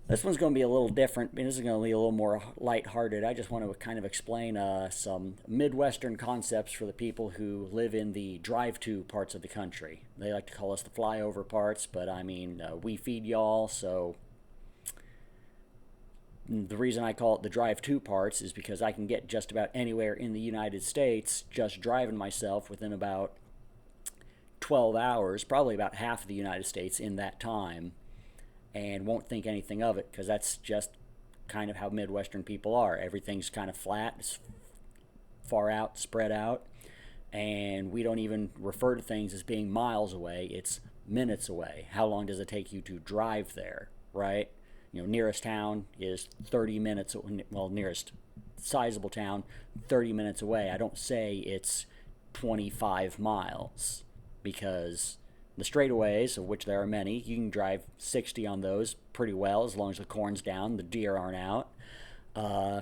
This one's going to be a little different. This is going to be a little more lighthearted. I just want to kind of explain some Midwestern concepts for the people who live in the drive-to parts of the country. They like to call us the flyover parts, but I mean, we feed y'all, so the reason I call it the drive-to parts is because I can get just about anywhere in the United States just driving myself within about 12 hours, probably about half of the United States in that time, and won't think anything of it because that's just kind of how Midwestern people are. Everything's kind of flat, it's far out, spread out, and we don't even refer to things as being miles away. It's minutes away. How long does it take you to drive there, right? Nearest town is 30 minutes, well, nearest sizable town, 30 minutes away. I don't say it's 25 miles because the straightaways, of which there are many, you can drive 60 on those pretty well as long as the corn's down, the deer aren't out. Uh,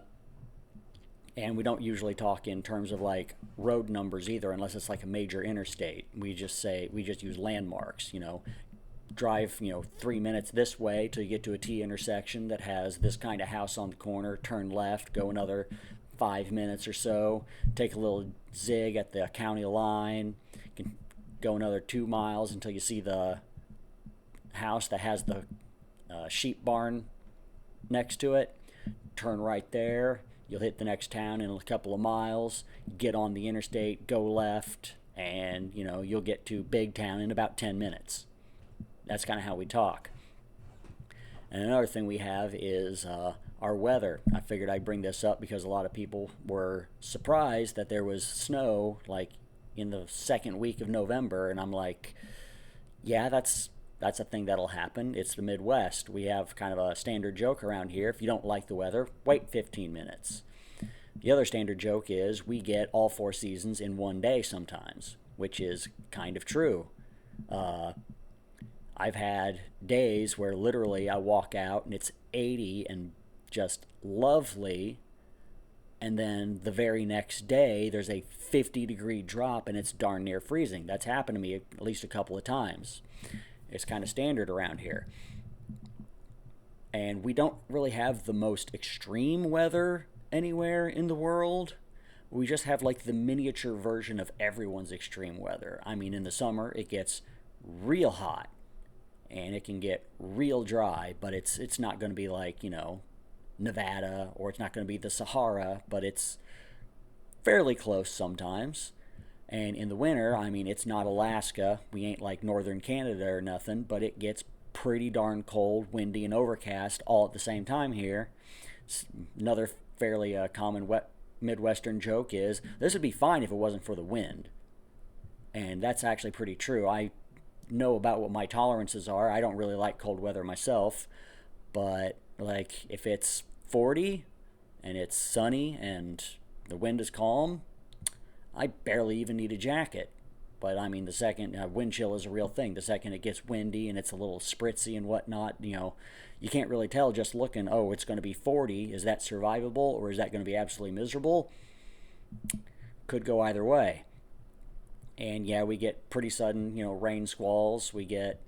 and we don't usually talk in terms of like road numbers either, unless it's like a major interstate. We just use landmarks. Drive 3 minutes this way till you get to a T intersection that has this kind of house on the corner. Turn left, go another 5 minutes or so. Take a little zig at the county line. You can go another 2 miles until you see the house that has the sheep barn next to it. Turn right there. You'll hit the next town in a couple of miles. Get on the interstate, go left, and you'll get to Big Town in about 10 minutes. That's kind of how we talk. And another thing we have is our weather. I figured I'd bring this up because a lot of people were surprised that there was snow like in the second week of November, and I'm like, yeah, that's a thing that'll happen. It's the Midwest. We have kind of a standard joke around here. If you don't like the weather, wait 15 minutes. The other standard joke is we get all four seasons in one day sometimes, which is kind of true. Uh, I've had days where literally I walk out and it's 80 and just lovely, and then the very next day there's a 50-degree drop and it's darn near freezing. That's happened to me at least a couple of times. It's kind of standard around here. And we don't really have the most extreme weather anywhere in the world. We just have like the miniature version of everyone's extreme weather. I mean, in the summer it gets real hot and it can get real dry, but it's not going to be like, Nevada, or it's not going to be the Sahara, but it's fairly close sometimes. And in the winter, I mean, it's not Alaska. We ain't like northern Canada or nothing, but it gets pretty darn cold, windy, and overcast all at the same time here. Another fairly common Midwestern joke is this would be fine if it wasn't for the wind. And that's actually pretty true. I know about what my tolerances are. I don't really like cold weather myself, but like if it's 40 and it's sunny and the wind is calm, I barely even need a jacket. But I mean, the second wind chill is a real thing. The second it gets windy and it's a little spritzy and whatnot, you can't really tell just looking. Oh, it's going to be 40. Is that survivable or is that going to be absolutely miserable? Could go either way. And yeah, we get pretty sudden, rain squalls. We get,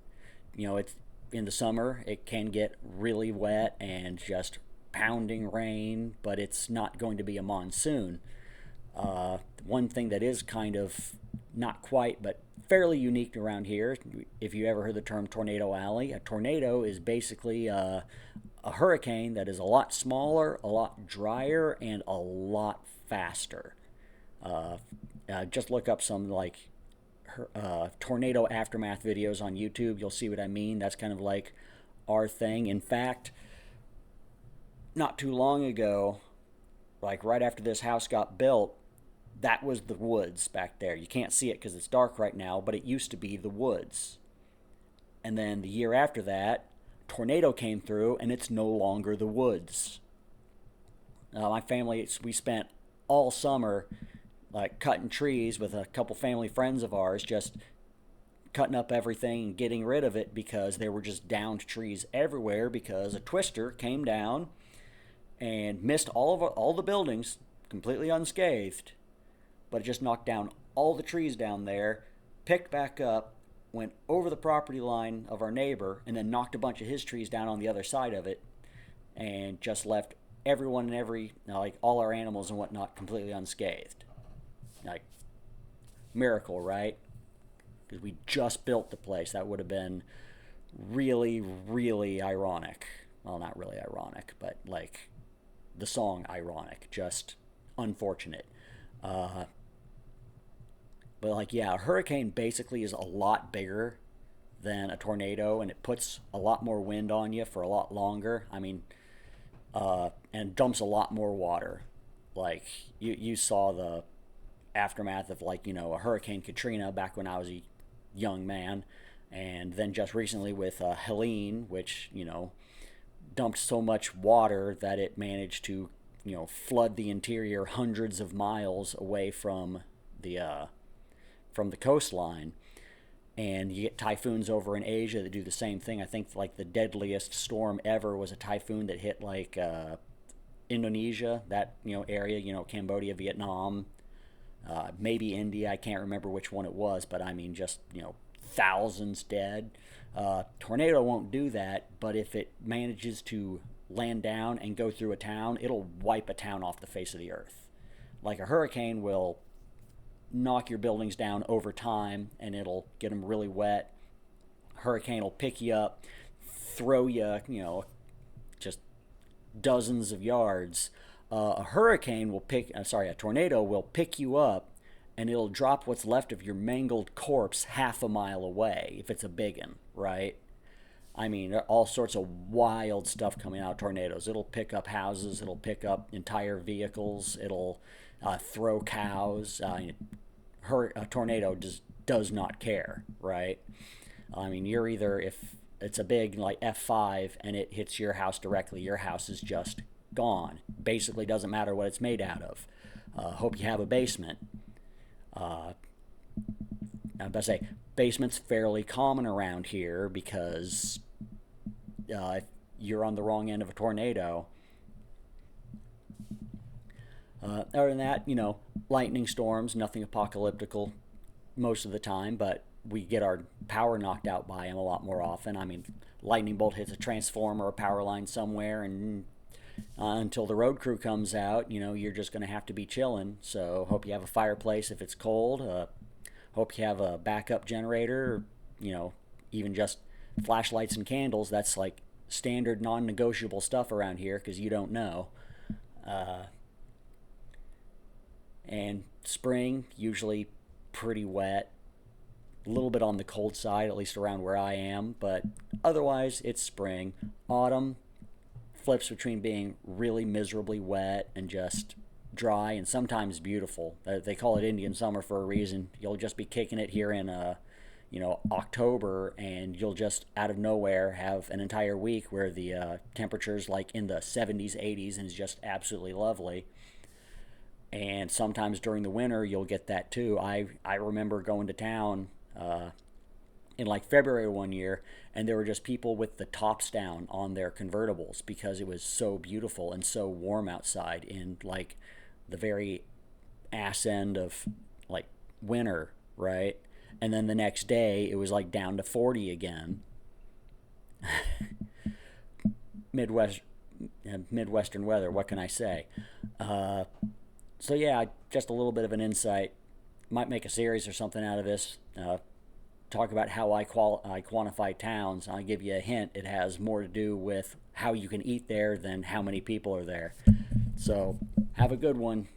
it's in the summer. It can get really wet and just pounding rain, but it's not going to be a monsoon. One thing that is kind of not quite, but fairly unique around here, if you ever heard the term tornado alley, a tornado is basically a hurricane that is a lot smaller, a lot drier, and a lot faster. Uh, just look up some like tornado aftermath videos on YouTube. You'll see what I mean. That's kind of like our thing. In fact, not too long ago, like right after this house got built, that was the woods back there. You can't see it because it's dark right now, but it used to be the woods. And then the year after that, tornado came through and it's no longer the woods. My family, we spent all summer like cutting trees with a couple family friends of ours, just cutting up everything and getting rid of it because there were just downed trees everywhere because a twister came down and missed all the buildings completely unscathed, but it just knocked down all the trees down there, picked back up, went over the property line of our neighbor, and then knocked a bunch of his trees down on the other side of it. and just left everyone and every like all our animals and whatnot completely unscathed. Like miracle, right? Because we just built the place. That would have been really, really ironic. Well, not really ironic, but like the song ironic, just unfortunate. Uh, but like, yeah, a hurricane basically is a lot bigger than a tornado, and it puts a lot more wind on you for a lot longer. I mean, and dumps a lot more water. Like you saw the aftermath of like a Hurricane Katrina back when I was a young man, and then just recently with Helene, which dumped so much water that it managed to flood the interior hundreds of miles away the from the coastline. And you get typhoons over in Asia that do the same thing. I think like the deadliest storm ever was a typhoon that hit like Indonesia, that area, Cambodia, Vietnam, maybe India. I can't remember which one it was, but I mean just thousands dead. Tornado won't do that, but if it manages to land down and go through a town, it'll wipe a town off the face of the earth. Like a hurricane will knock your buildings down over time and it'll get them really wet. Hurricane will pick you up, throw you, just dozens of yards. A tornado will pick you up and it'll drop what's left of your mangled corpse half a mile away if it's a big one, right? I mean, all sorts of wild stuff coming out of tornadoes. It'll pick up houses, it'll pick up entire vehicles, it'll throw cows. A tornado just does not care, right? I mean, you're either, if it's a big like F5 and it hits your house directly, your house is just gone. Basically, doesn't matter what it's made out of. Hope you have a basement. I'm about to say, basement's fairly common around here because if you're on the wrong end of a tornado. Other than that, lightning storms, nothing apocalyptical most of the time, but we get our power knocked out by them a lot more often. I mean, lightning bolt hits a transformer or a power line somewhere, and until the road crew comes out, you're just going to have to be chilling. So hope you have a fireplace if it's cold. Hope you have a backup generator, even just flashlights and candles. That's like standard non-negotiable stuff around here because you don't know. And spring, usually pretty wet. A little bit on the cold side, at least around where I am, but otherwise it's spring. Autumn flips between being really miserably wet and just dry and sometimes beautiful. They call it Indian summer for a reason. You'll just be kicking it here in October, and you'll just out of nowhere have an entire week where the temperature's like in the 70s, 80s, and is just absolutely lovely. And sometimes during the winter you'll get that too. I remember going to town in like February one year, and there were just people with the tops down on their convertibles because it was so beautiful and so warm outside in like the very ass end of like winter, right? And then the next day it was like down to 40 again. Midwest Midwestern weather, what can I say? So yeah, just a little bit of an insight. Might make a series or something out of this. Talk about how I quantify towns. I'll give you a hint. It has more to do with how you can eat there than how many people are there. So have a good one.